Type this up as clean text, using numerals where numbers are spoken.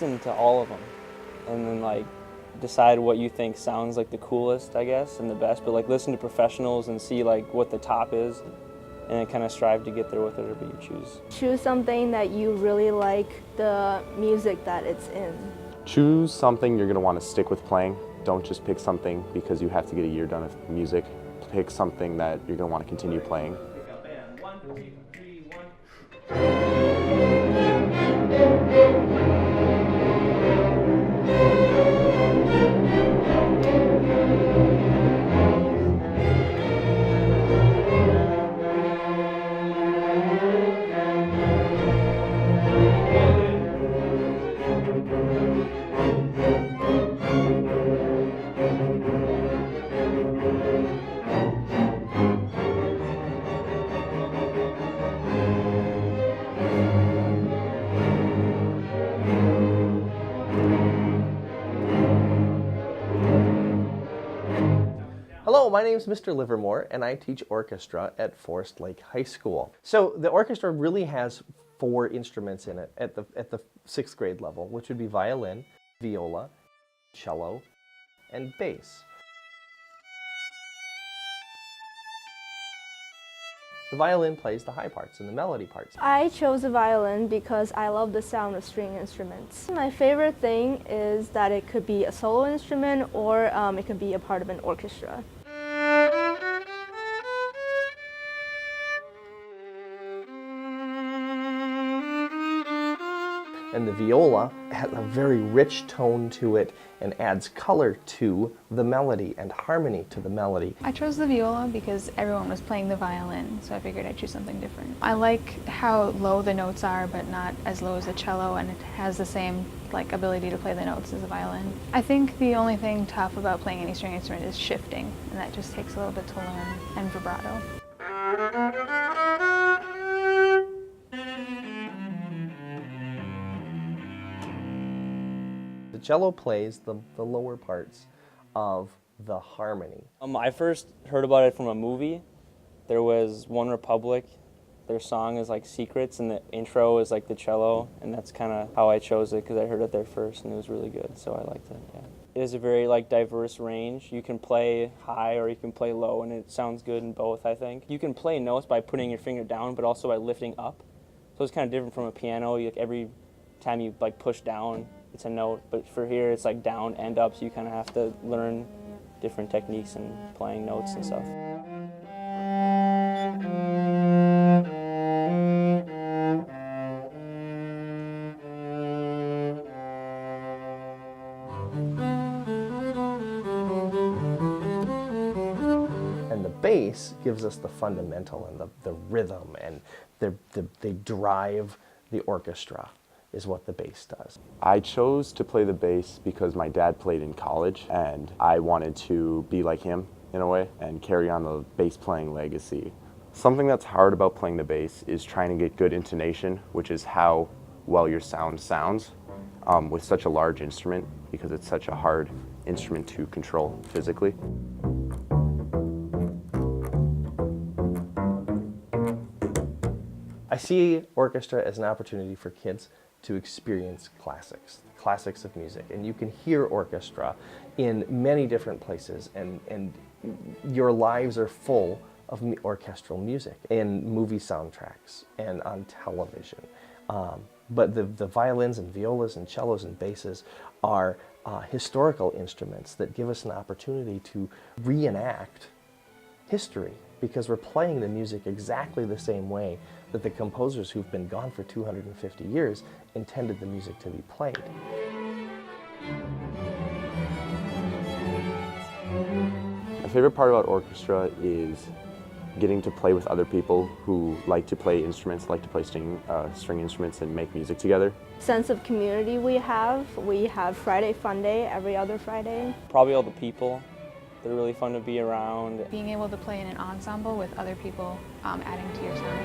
listen to all of them and then like decide what you think sounds like the coolest, I guess, and the best, but like listen to professionals and see like what the top is and then kind of strive to get there with whatever you choose. Choose something that you really like the music that it's in. Choose something you're going to want to stick with playing. Don't just pick something because you have to get a year done of music. Pick something that you're going to want to continue playing. Hello, my name is Mr. Livermore, and I teach orchestra at Forest Lake High School. So the orchestra really has 4 instruments in it at the 6th grade level, which would be violin, viola, cello, and bass. The violin plays the high parts and the melody parts. I chose the violin because I love the sound of string instruments. My favorite thing is that it could be a solo instrument or it could be a part of an orchestra. And the viola has a very rich tone to it and adds color to the melody and harmony to the melody. I chose the viola because everyone was playing the violin, so I figured I'd choose something different. I like how low the notes are, but not as low as the cello, and it has the same ability to play the notes as the violin. I think the only thing tough about playing any string instrument is shifting, and that just takes a little bit to learn, and vibrato. The cello plays the lower parts of the harmony. I first heard about it from a movie. There was One Republic. Their song is like Secrets, and the intro is like the cello, and that's kind of how I chose it because I heard it there first, and it was really good, so I liked it. Yeah. It is a very diverse range. You can play high or you can play low, and it sounds good in both, I think. You can play notes by putting your finger down, but also by lifting up. So it's kind of different from a piano. Every time you push down, it's a note, but for here it's like down and up, so you kind of have to learn different techniques and playing notes and stuff. And the bass gives us the fundamental and the rhythm, and they drive the orchestra, is what the bass does. I chose to play the bass because my dad played in college, and I wanted to be like him in a way and carry on the bass playing legacy. Something that's hard about playing the bass is trying to get good intonation, which is how well your sound sounds with such a large instrument, because it's such a hard instrument to control physically. I see orchestra as an opportunity for kids to experience classics of music. And you can hear orchestra in many different places, and your lives are full of orchestral music in movie soundtracks and on television. But the violins and violas and cellos and basses are historical instruments that give us an opportunity to reenact history, because we're playing the music exactly the same way that the composers who've been gone for 250 years intended the music to be played. My favorite part about orchestra is getting to play with other people who like to play instruments, like to play string instruments and make music together. Sense of community we have Friday Fun Day every other Friday. Probably all the people. They're really fun to be around. Being able to play in an ensemble with other people adding to your sound.